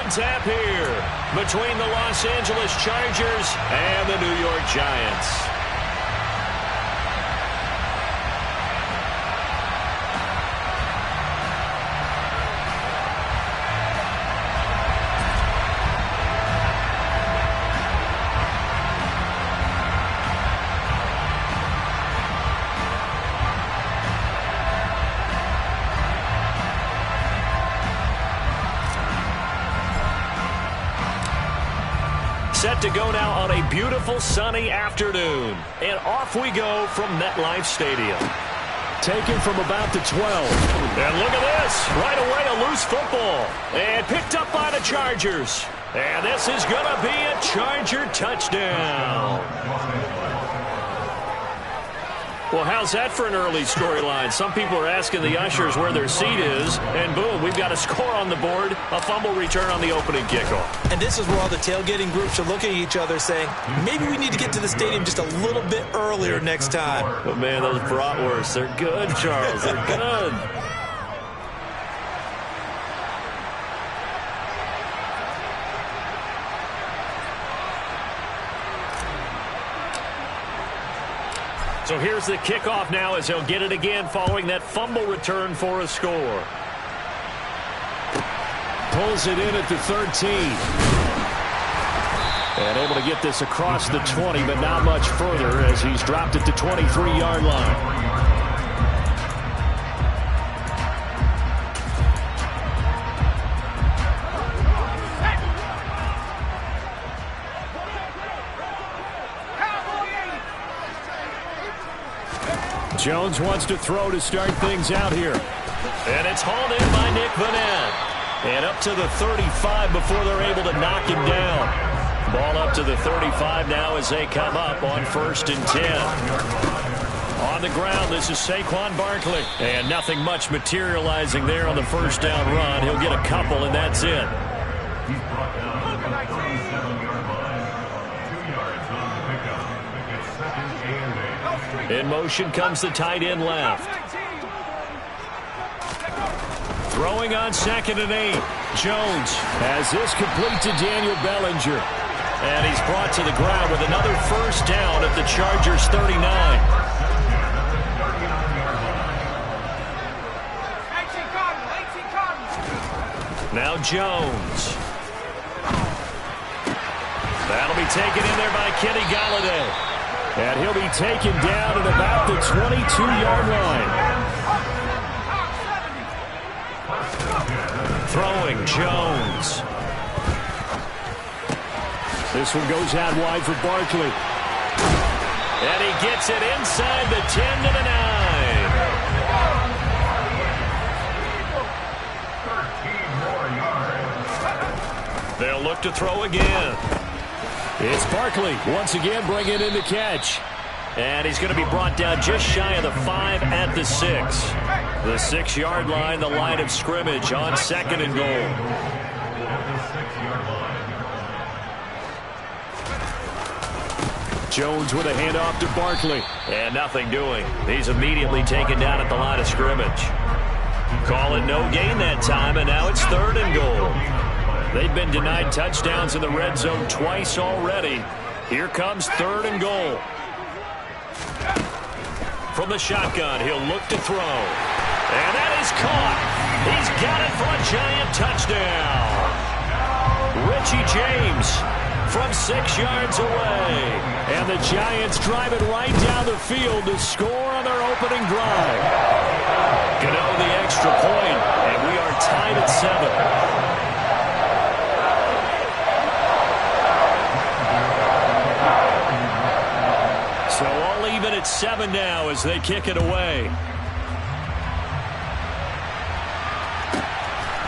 on tap here between the Los Angeles Chargers and the New York Giants. Set to go now on a beautiful sunny afternoon. And off we go from MetLife Stadium. Taken from about the 12. And look at this. Right away, a loose football. And picked up by the Chargers. And this is going to be a Charger touchdown. Well, how's that for an early storyline? Some people are asking the ushers where their seat is, and boom, we've got a score on the board, a fumble return on the opening kickoff. And this is where all the tailgating groups are looking at each other saying, maybe we need to get to the stadium just a little bit earlier next time. But man, those bratwursts, they're good, Charles, they're good. So here's the kickoff now as he'll get it again following that fumble return for a score. Pulls it in at the 13. And able to get this across the 20, but not much further as he's dropped at the 23-yard line. Jones wants to throw to start things out here. And it's hauled in by Nick Vanette. And up to the 35 before they're able to knock him down. Ball up to the 35 now as they come up on 1st and 10. On the ground, this is Saquon Barkley. And nothing much materializing there on the first down run. He'll get a couple, and that's it. He's brought down at the 27-yard line. 2 yards on the pickup. It's 2nd and 8. In motion comes the tight end left. Throwing on 2nd and 8. Jones has this complete to Daniel Bellinger. And he's brought to the ground with another first down at the Chargers 39. Now Jones. That'll be taken in there by Kenny Golladay. And he'll be taken down at about the 22-yard line. Throwing Jones. This one goes out wide for Barkley. And he gets it inside the 10 to the 9. 13 more yards. They'll look to throw again. It's Barkley once again bringing in the catch. And he's going to be brought down just shy of the 5 at the 6. The 6-yard line, the line of scrimmage on 2nd and goal. Jones with a handoff to Barkley. And nothing doing. He's immediately taken down at the line of scrimmage. Call it no gain that time, and now it's 3rd and goal. They've been denied touchdowns in the red zone twice already. Here comes 3rd and goal. From the shotgun, he'll look to throw. And that is caught. He's got it for a Giant touchdown. Richie James from 6 yards away. And the Giants drive it right down the field to score on their opening drive. Gano the extra point, and we are tied at 7. So all even at 7 now as they kick it away.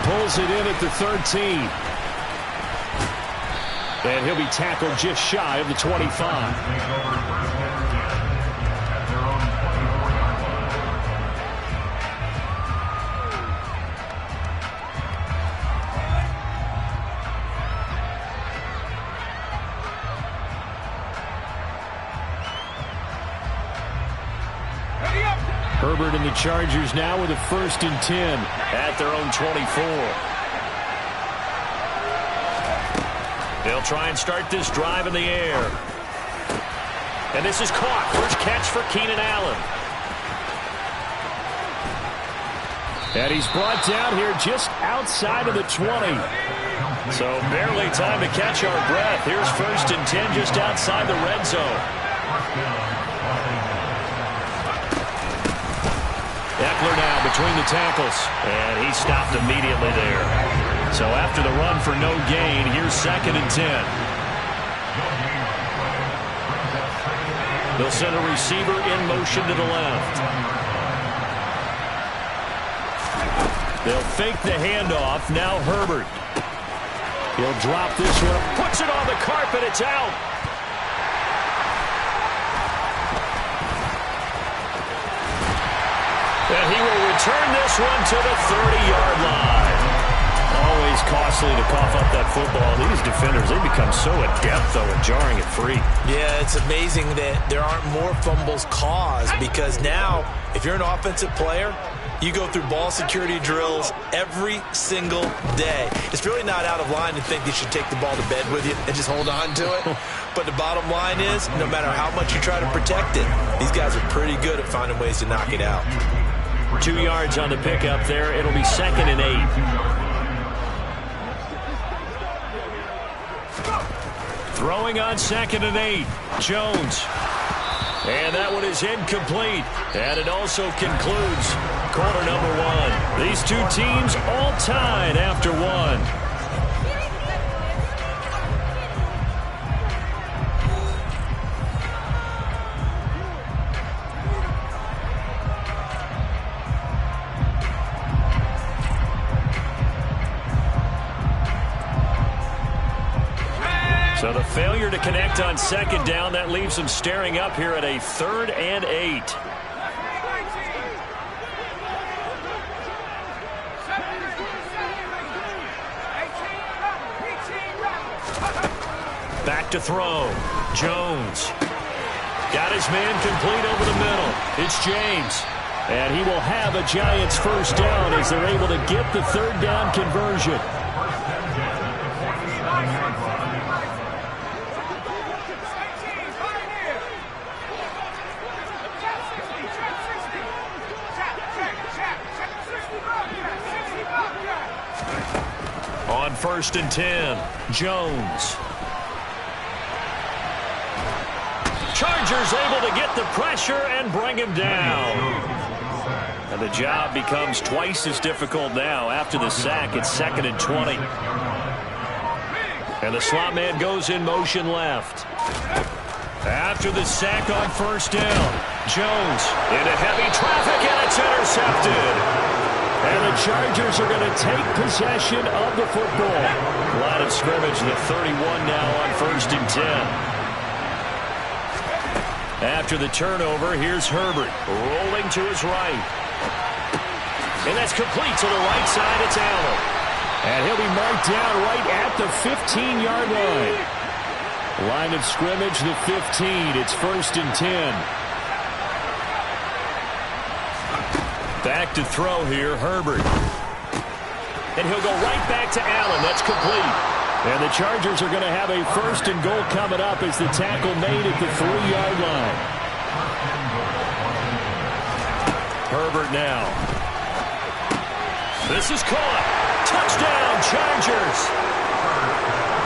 Pulls it in at the 13. And he'll be tackled just shy of the 25. Herbert and the Chargers now with a 1st and 10 at their own 24. They'll try and start this drive in the air. And this is caught. First catch for Keenan Allen. And he's brought down here just outside of the 20. So barely time to catch our breath. Here's 1st and 10 just outside the red zone. Eckler now between the tackles. And he stopped immediately there. So after the run for no gain, here's 2nd and 10. They'll send a receiver in motion to the left. They'll fake the handoff. Now Herbert. He'll drop this one. Puts it on the carpet. It's out. And he will return this one to the 30-yard line. Always costly to cough up that football. These defenders, they become so adept, though, at jarring it free. Yeah, it's amazing that there aren't more fumbles caused because now, if you're an offensive player, you go through ball security drills every single day. It's really not out of line to think you should take the ball to bed with you and just hold on to it. But the bottom line is, no matter how much you try to protect it, these guys are pretty good at finding ways to knock it out. 2 yards on the pickup there. It'll be 2nd and 8. Throwing on 2nd and 8. Jones. And that one is incomplete. And it also concludes quarter number 1. These two teams all tied after 1. So the failure to connect on 2nd down, that leaves them staring up here at a 3rd and 8. Back to throw. Jones. Got his man complete over the middle. It's James. And he will have a Giants 1st down as they're able to get the 3rd down conversion. On 1st and 10, Jones. Chargers able to get the pressure and bring him down. And the job becomes twice as difficult now. After the sack, it's 2nd and 20. And the slot man goes in motion left. After the sack on 1st down, Jones into heavy traffic, and it's intercepted. And the Chargers are going to take possession of the football. Line of scrimmage, the 31 now on 1st and 10. After the turnover, here's Herbert rolling to his right. And that's complete to the right side. It's Allen. And he'll be marked down right at the 15-yard line. Line of scrimmage, the 15. It's 1st and 10. Back to throw here, Herbert. And he'll go right back to Allen. That's complete. And the Chargers are going to have a 1st and goal coming up as the tackle made at the 3-yard line. Herbert now. This is caught. Touchdown, Chargers.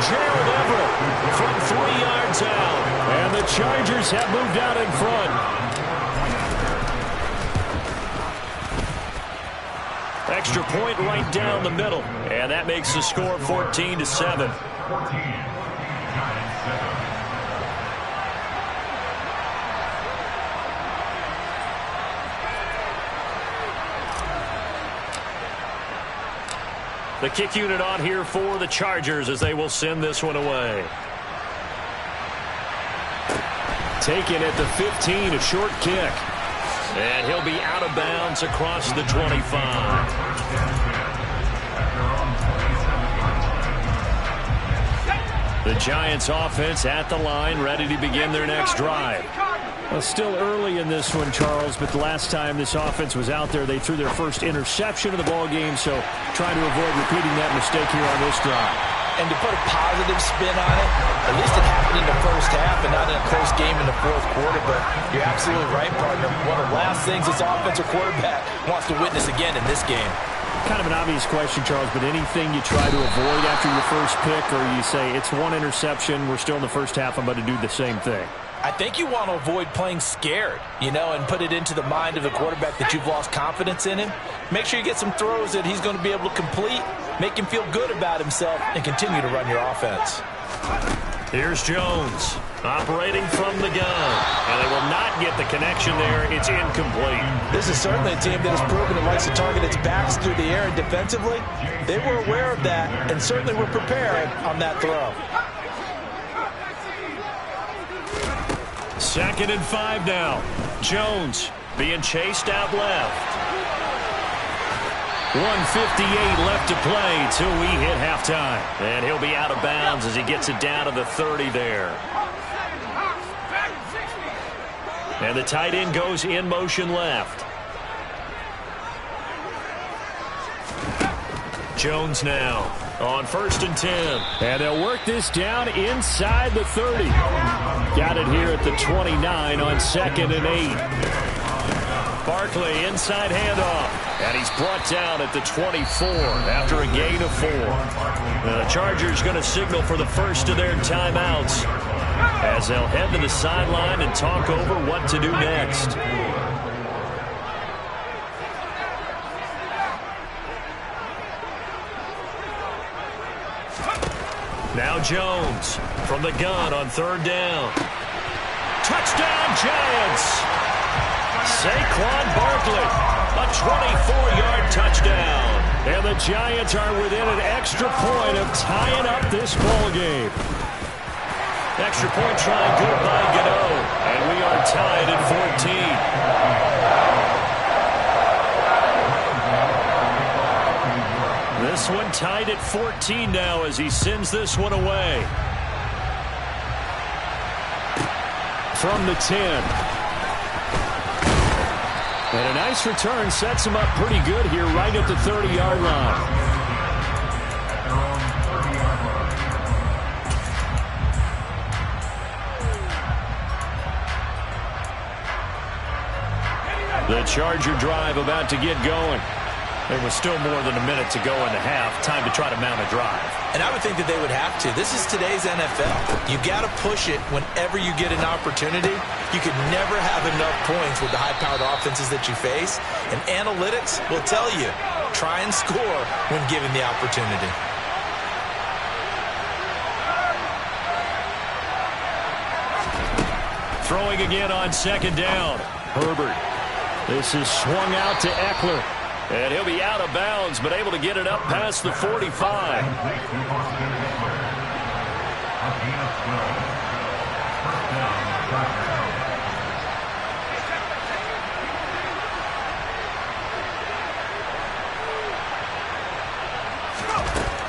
Gerald Everett from 3 yards out. And the Chargers have moved out in front. Extra point right down the middle. And that makes the score 14-7. The kick unit on here for the Chargers as they will send this one away. Taken at the 15, a short kick. And he'll be out of bounds across the 25. The Giants offense at the line, ready to begin their next drive. Well, still early in this one, Charles, but the last time this offense was out there, they threw their first interception of the ball game, so trying to avoid repeating that mistake here on this drive. And to put a positive spin on it, at least it happened in the first half and not in a close game in the fourth quarter. But you're absolutely right, partner. One of the last things this offensive quarterback wants to witness again in this game. Kind of an obvious question, Charles, but anything you try to avoid after your first pick, or you say it's one interception, we're still in the first half, I'm going to do the same thing? I think you want to avoid playing scared, and put it into the mind of the quarterback that you've lost confidence in him. Make sure you get some throws that he's going to be able to complete, make him feel good about himself, and continue to run your offense. Here's Jones, operating from the gun. And they will not get the connection there. It's incomplete. This is certainly a team that has proven it likes to target its backs through the air and defensively. They were aware of that and certainly were prepared on that throw. 2nd and 5 now. Jones being chased out left. 1:58 left to play till we hit halftime. And he'll be out of bounds as he gets it down to the 30 there. And the tight end goes in motion left. Jones now on 1st and 10. And they'll work this down inside the 30. Got it here at the 29 on 2nd and 8. Barkley inside handoff. And he's brought down at the 24 after a gain of 4. The Chargers going to signal for the first of their timeouts as they'll head to the sideline and talk over what to do next. Now Jones from the gun on 3rd down. Touchdown Giants! Saquon Barkley, a 24-yard touchdown. And the Giants are within an extra point of tying up this ball game. Extra point try good by Gano. And we are tied at 14. This one tied at 14 now as he sends this one away. From the 10. And a nice return sets him up pretty good here right at the 30-yard line. The Charger drive about to get going. There was still more than a minute to go in the half. Time to try to mount a drive. And I would think that they would have to. This is today's NFL. You got to push it whenever you get an opportunity. You can never have enough points with the high-powered offenses that you face. And analytics will tell you, try and score when given the opportunity. Throwing again on 2nd down. Herbert. This is swung out to Eckler. And he'll be out of bounds, but able to get it up past the 45.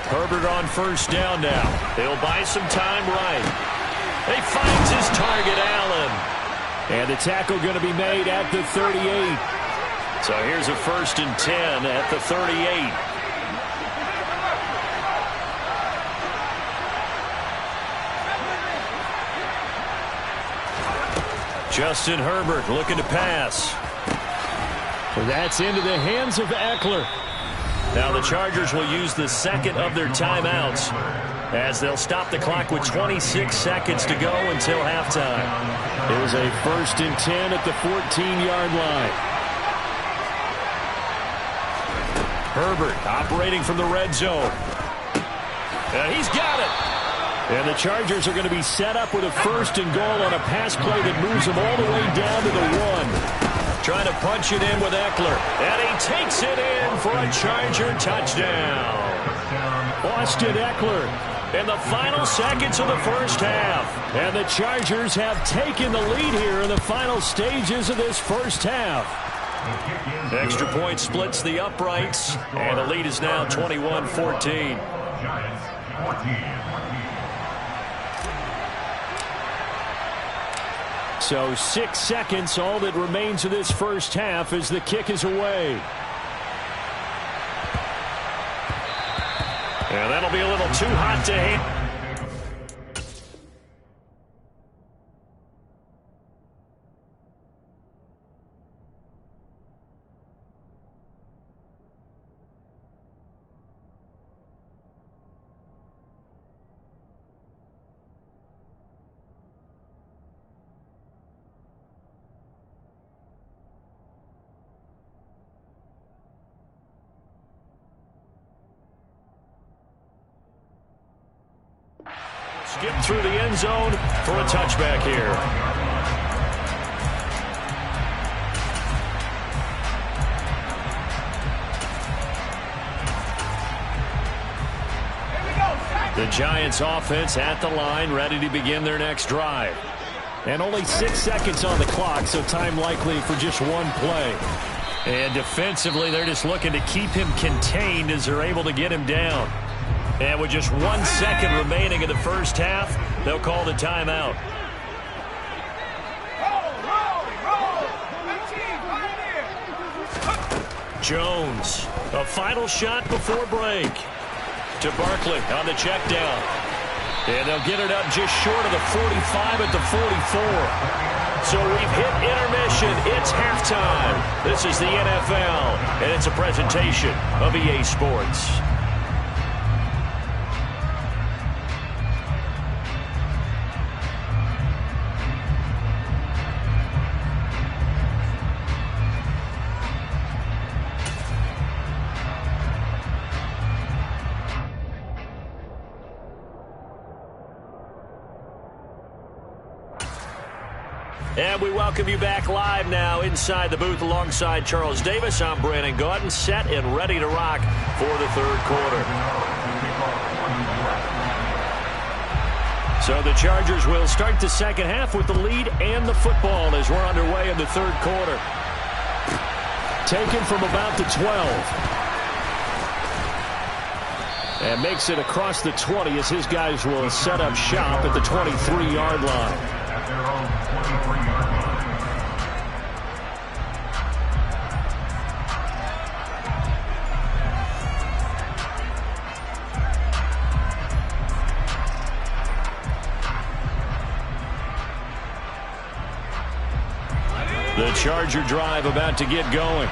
Herbert on 1st down now. He'll buy some time right. He finds his target, Allen. And the tackle going to be made at the 38. So here's a 1st and 10 at the 38. Justin Herbert looking to pass. So that's into the hands of Eckler. Now the Chargers will use the 2nd of their timeouts as they'll stop the clock with 26 seconds to go until halftime. It was a 1st and 10 at the 14-yard line. Herbert operating from the red zone. And he's got it. And the Chargers are going to be set up with a 1st and goal on a pass play that moves them all the way down to the 1. Trying to punch it in with Eckler. And he takes it in for a Charger touchdown. Austin Eckler in the final seconds of the first half. And the Chargers have taken the lead here in the final stages of this first half. Extra point splits the uprights, and the lead is now 21-14. So 6 seconds, all that remains of this first half as the kick is away. And that'll be a little too hot to handle. Skip through the end zone for a touchback here. The Giants offense at the line, ready to begin their next drive. And only 6 seconds on the clock, so time likely for just one play. And defensively, they're just looking to keep him contained as they're able to get him down. And with just 1 second remaining in the first half, they'll call the timeout. Jones, a final shot before break. To Barkley on the check down. And they'll get it up just short of the 45 at the 44. So we've hit intermission. It's halftime. This is the NFL, and it's a presentation of EA Sports. And we welcome you back live now inside the booth alongside Charles Davis. I'm Brandon Gaudin, set and ready to rock for the third quarter. So the Chargers will start the second half with the lead and the football as we're underway in the third quarter. Taken from about the 12. And makes it across the 20 as his guys will set up shop at the 23-yard line. At their own 23-yard line. The Charger drive about to get going.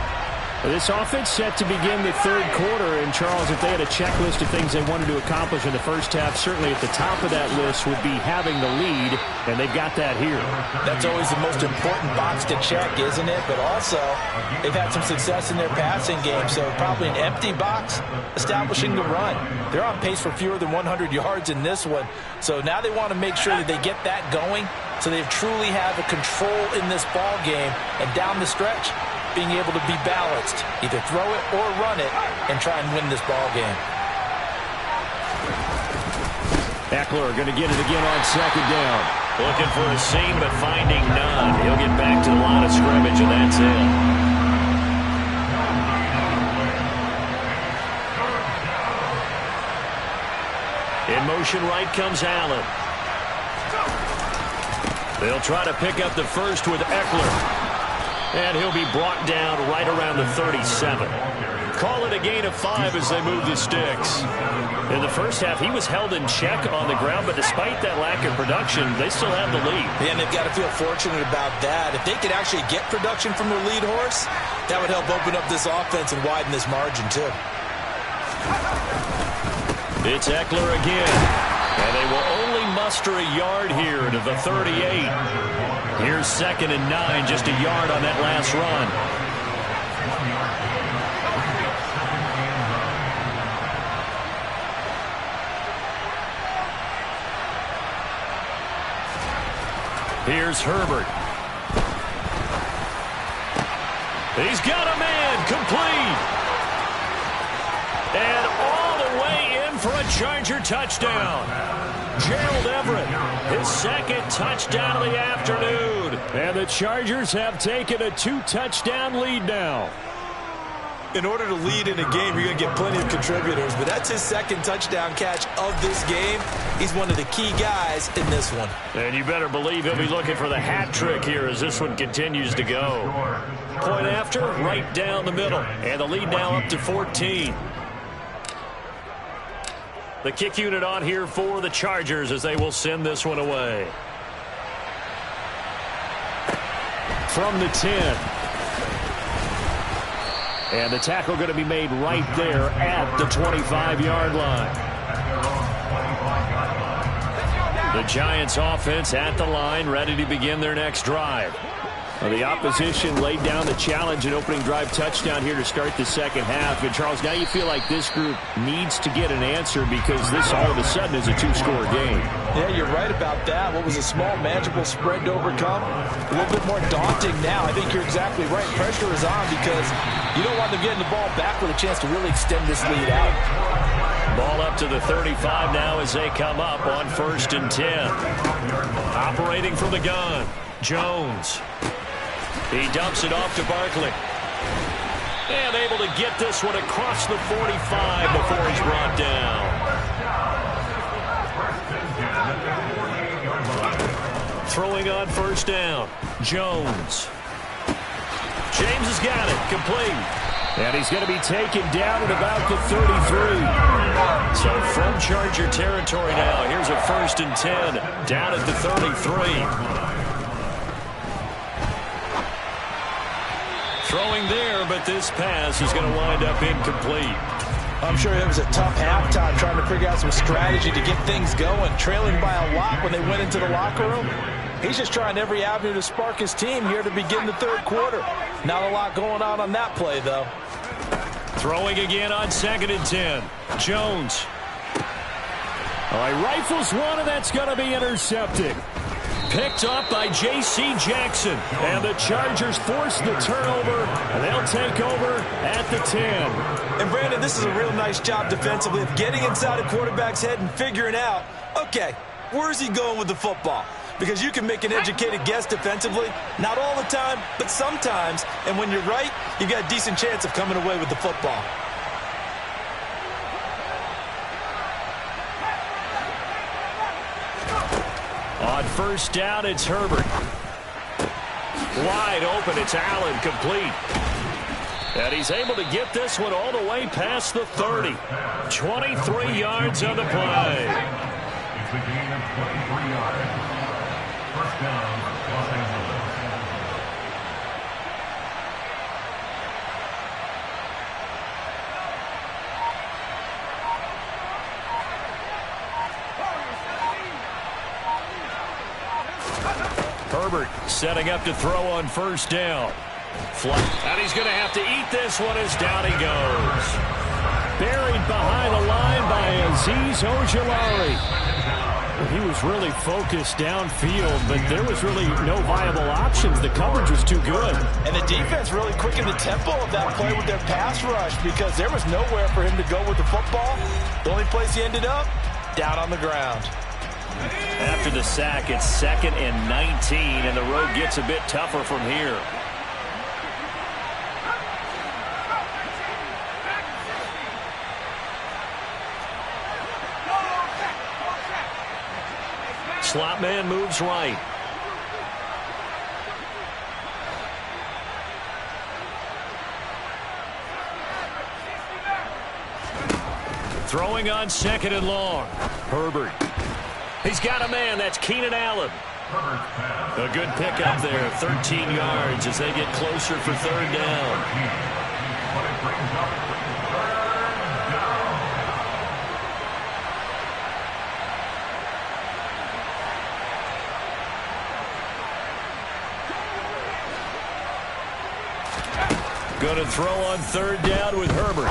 This offense set to begin the third quarter. And, Charles, if they had a checklist of things they wanted to accomplish in the first half, certainly at the top of that list would be having the lead, and they've got that here. That's always the most important box to check, isn't it? But also, they've had some success in their passing game, so probably an empty box establishing the run. They're on pace for fewer than 100 yards in this one, so now they want to make sure that they get that going so they truly have a control in this ball game, and down the stretch, being able to be balanced, either throw it or run it, and try and win this ball game. Eckler going to get it again on second down. Looking for a seam, but finding none. He'll get back to the line of scrimmage, and that's it. In motion right comes Allen. They'll try to pick up the first with Eckler. And he'll be brought down right around the 37. Call it a gain of 5 as they move the sticks. In the first half, he was held in check on the ground, but despite that lack of production, they still have the lead. And they've got to feel fortunate about that. If they could actually get production from their lead horse, that would help open up this offense and widen this margin, too. It's Eckler again. And they will only muster a yard here to the 38. Here's 2nd and 9, just a yard on that last run. Here's Herbert. He's got a man, complete. And all the way in for a Charger touchdown. Gerald Everett, his 2nd touchdown of the afternoon. And the Chargers have taken a 2-touchdown lead now. In order to lead in a game, you're going to get plenty of contributors, but that's his 2nd touchdown catch of this game. He's one of the key guys in this one. And you better believe he'll be looking for the hat trick here as this one continues to go. Point after, right down the middle. And the lead now up to 14. The kick unit on here for the Chargers as they will send this one away. From the 10. And the tackle going to be made right there at the 25-yard line. The Giants offense at the line, ready to begin their next drive. Well, the opposition laid down the challenge and opening drive touchdown here to start the second half. And, Charles, now you feel like this group needs to get an answer because this all of a sudden is a two-score game. Yeah, you're right about that. What was a small, manageable spread to overcome, a little bit more daunting now. I think you're exactly right. Pressure is on because you don't want them getting the ball back with a chance to really extend this lead out. Ball up to the 35 now as they come up on 1st and 10. Operating from the gun, Jones. He dumps it off to Barkley. And able to get this one across the 45 before he's brought down. Throwing on 1st down, Jones. James has got it, complete. And he's going to be taken down at about the 33. So from Charger territory now, here's a 1st and 10 down at the 33. Throwing there, but this pass is going to wind up incomplete. I'm sure it was a tough halftime trying to figure out some strategy to get things going, trailing by a lot when they went into the locker room. He's just trying every avenue to spark his team here to begin the third quarter. Not a lot going on that play, though. Throwing again on 2nd and 10. Jones. All right, rifles one, and that's going to be intercepted. Picked up by J.C. Jackson. And the Chargers force the turnover, and they'll take over at the 10. And, Brandon, this is a real nice job defensively of getting inside a quarterback's head and figuring out, okay, where's he going with the football? Because you can make an educated guess defensively, not all the time, but sometimes. And when you're right, you've got a decent chance of coming away with the football. On 1st down, it's Herbert. Wide open, it's Allen, complete. And he's able to get this one all the way past the 30. 23 yards on the play. It's a gain of 23 yards. 1st down, Los Angeles. Herbert setting up to throw on 1st down. And he's going to have to eat this one as down he goes. Buried behind the line by Azeez Ojulari. He was really focused downfield, but there was really no viable options. The coverage was too good. And the defense really quickened the tempo of that play with their pass rush because there was nowhere for him to go with the football. The only place he ended up, down on the ground. After the sack, it's 2nd and 19, and the road gets a bit tougher from here. Slot man moves right. Throwing on 2nd and long. Herbert. He's got a man. That's Keenan Allen. A good pickup there. 13 yards as they get closer for 3rd down. Going to throw on 3rd down with Herbert.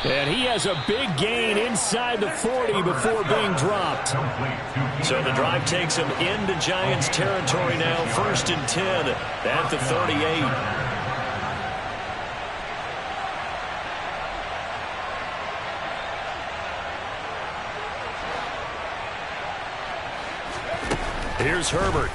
And he has a big gain inside the 40 before being dropped. So the drive takes him into Giants territory now. 1st and 10 at the 38. Here's Herbert.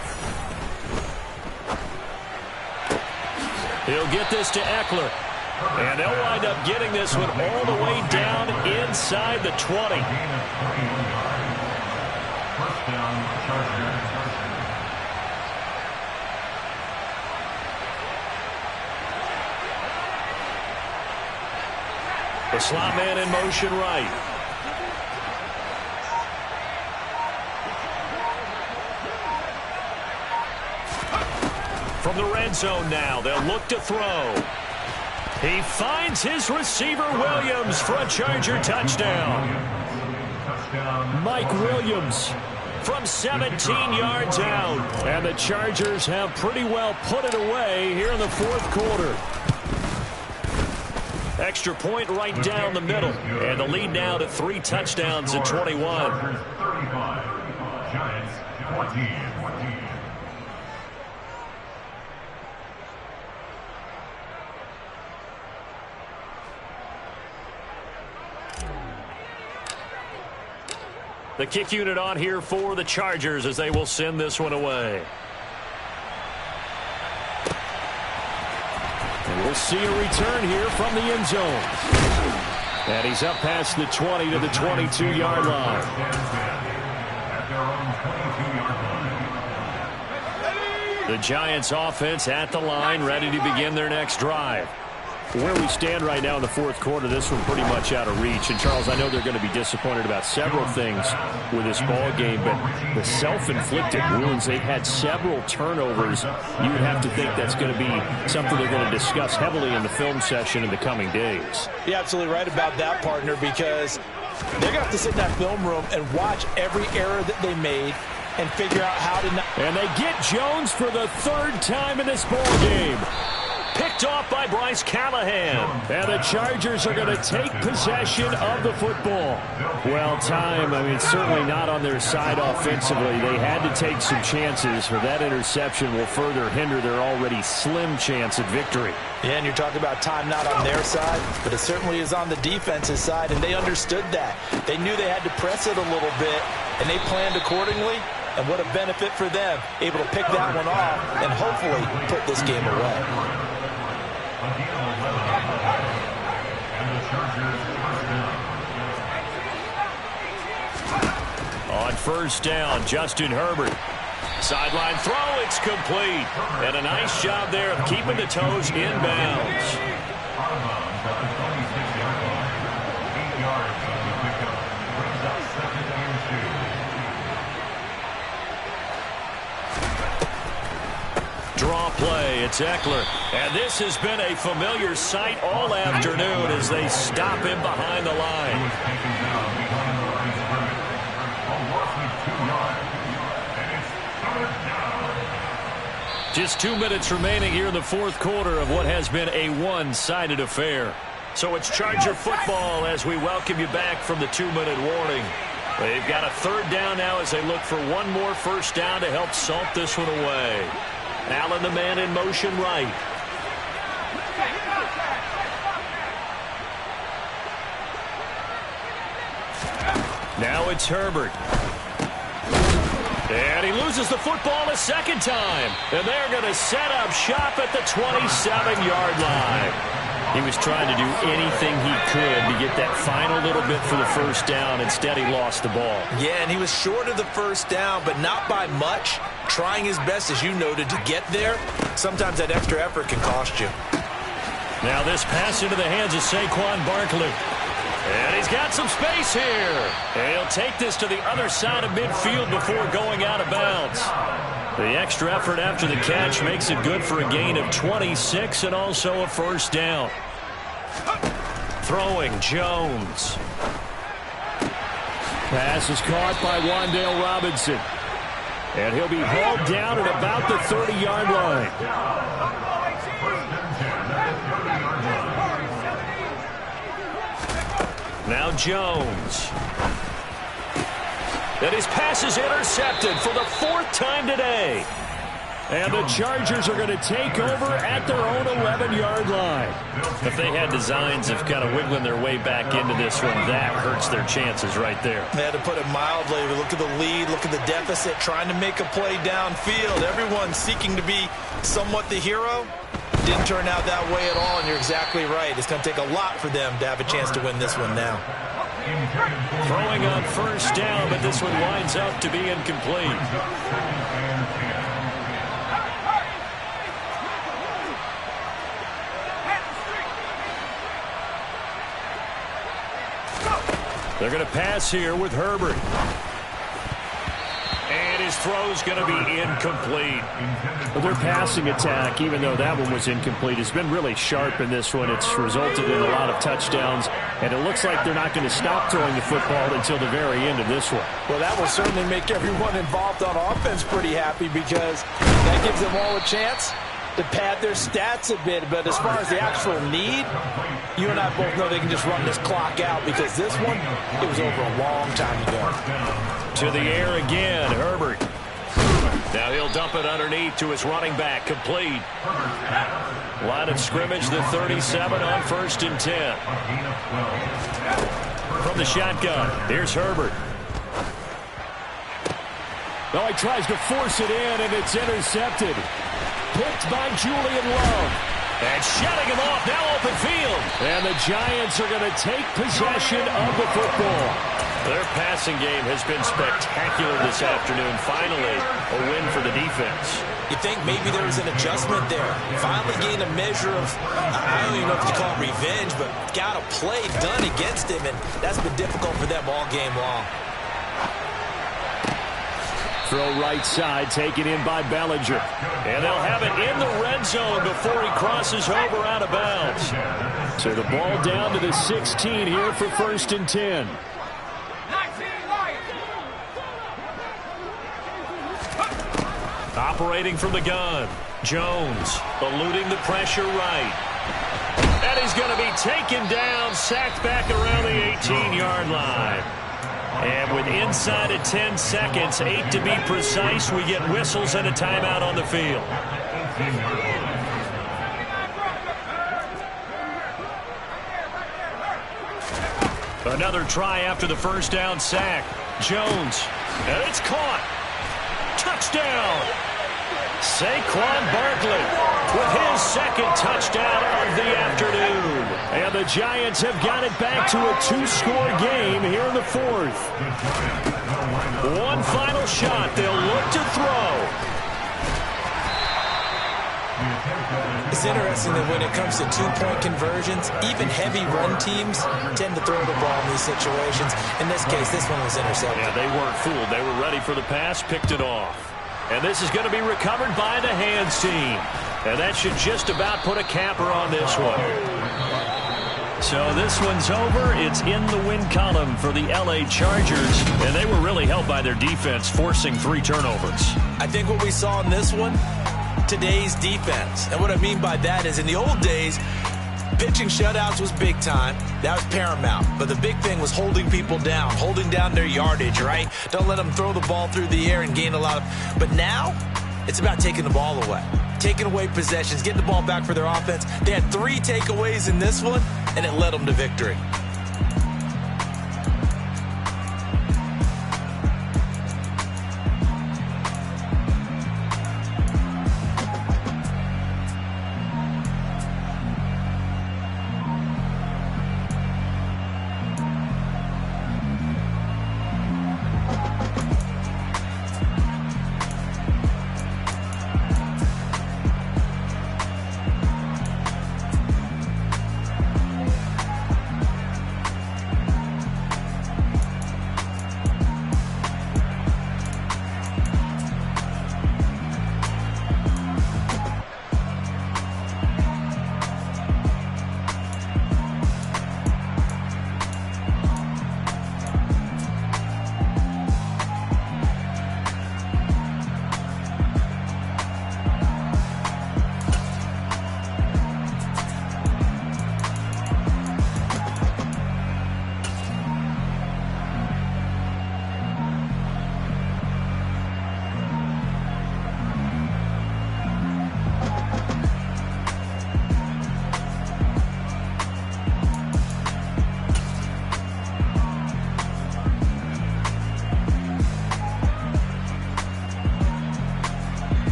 He'll get this to Eckler. And they'll wind up getting this one all the way down inside the 20. The slot man in motion right. From the red zone now, they'll look to throw. He finds his receiver, Williams, for a Charger touchdown. Mike Williams from 17 yards out. And the Chargers have pretty well put it away here in the fourth quarter. Extra point right down the middle. And the lead now to 3 touchdowns at 21. Chargers 35, Giants 14. The kick unit on here for the Chargers as they will send this one away. And we'll see a return here from the end zone. And he's up past the 20 to the 22-yard line. The Giants offense at the line, ready to begin their next drive. Where we stand right now in the fourth quarter, this one pretty much out of reach. And, Charles, I know they're going to be disappointed about several things with this ball game, but the self-inflicted wounds, they've had several turnovers. You would have to think that's going to be something they're going to discuss heavily in the film session in the coming days. You're absolutely right about that, partner, because they're going to have to sit in that film room and watch every error that they made and figure out how to... And they get Jones for the 3rd time in this ball game. Picked off by Bryce Callahan. And the Chargers are going to take possession of the football. Well, certainly not on their side offensively. They had to take some chances, but that interception will further hinder their already slim chance at victory. Yeah, and you're talking about time not on their side, but it certainly is on the defense's side, and they understood that. They knew they had to press it a little bit, and they planned accordingly. And what a benefit for them, able to pick that one off and hopefully put this game away. On first down, Justin Herbert. Sideline throw, it's complete. And a nice job there of keeping the toes inbounds. Draw play, it's Eckler. And this has been a familiar sight all afternoon as they stop him behind the line. Just 2 minutes remaining here in the fourth quarter of what has been a one-sided affair. So it's Charger football as we welcome you back from the 2-minute warning. They've got a 3rd down now as they look for one more first down to help salt this one away. Allen, the man in motion right. Now it's Herbert. And he loses the football a second time. And they're going to set up shop at the 27-yard line. He was trying to do anything he could to get that final little bit for the first down. Instead, he lost the ball. Yeah, and he was short of the first down, but not by much. Trying his best, as you noted, to get there. Sometimes that extra effort can cost you. Now this pass into the hands of Saquon Barkley. And he's got some space here. And he'll take this to the other side of midfield before going out of bounds. The extra effort after the catch makes it good for a gain of 26 and also a first down. Throwing Jones. Pass is caught by Wan'Dale Robinson. And he'll be hauled down at about the 30-yard line. Now Jones. And his pass is intercepted for the 4th time today. And the Chargers are going to take over at their own 11-yard line. If they had designs of kind of wiggling their way back into this one, that hurts their chances right there. They had to put it mildly. Look at the lead, look at the deficit, trying to make a play downfield. Everyone seeking to be somewhat the hero. Didn't turn out that way at all, and you're exactly right. It's going to take a lot for them to have a chance to win this one now. Throwing on first down, but this one winds up to be incomplete. They're going to pass here with Herbert. And his throw's going to be incomplete. Well, their passing attack, even though that one was incomplete, has been really sharp in this one. It's resulted in a lot of touchdowns, and it looks like they're not going to stop throwing the football until the very end of this one. Well, that will certainly make everyone involved on offense pretty happy, because that gives them all a chance to pad their stats a bit. But as far as the actual need, you and I both know they can just run this clock out, because this one, it was over a long time ago. To the air again, Herbert. Now he'll dump it underneath to his running back, complete. Line of scrimmage, the 37 on 1st and 10. From the shotgun, here's Herbert. Oh, he tries to force it in, and it's intercepted. Picked by Julian Love. And shutting him off, now open field. And the Giants are going to take possession of the football. Their passing game has been spectacular this afternoon. Finally, a win for the defense. You think maybe there was an adjustment there. Finally gained a measure of, I don't even know if you call it revenge, but got a play done against him, and that's been difficult for them all game long. Throw right side, taken in by Bellinger. And they'll have it in the red zone before he crosses over out of bounds. So the ball down to the 16 here for 1st and 10. Operating from the gun, Jones eluding the pressure right. And he's going to be taken down, sacked back around the 18-yard line. And with inside of 10 seconds, 8 to be precise, we get whistles and a timeout on the field. Another try after the first down sack. Jones, and it's caught. Touchdown! Saquon Barkley with his second touchdown of the afternoon. And the Giants have got it back to a 2-score game here in the 4th. One final shot. They'll look to throw. It's interesting that when it comes to two-point conversions, even heavy run teams tend to throw the ball in these situations. In this case, this one was intercepted. Yeah, they weren't fooled. They were ready for the pass, picked it off. And this is going to be recovered by the hands team. And that should just about put a capper on this one. So this one's over. It's in the win column for the LA Chargers. And they were really helped by their defense, forcing 3 turnovers. I think what we saw in this one, today's defense. And what I mean by that is, in the old days, pitching shutouts was big time. That was paramount. But the big thing was holding people down, holding down their yardage, right? Don't let them throw the ball through the air and gain a lot of... But now, it's about taking the ball away. Taking away possessions, getting the ball back for their offense. They had 3 takeaways in this one, and it led them to victory.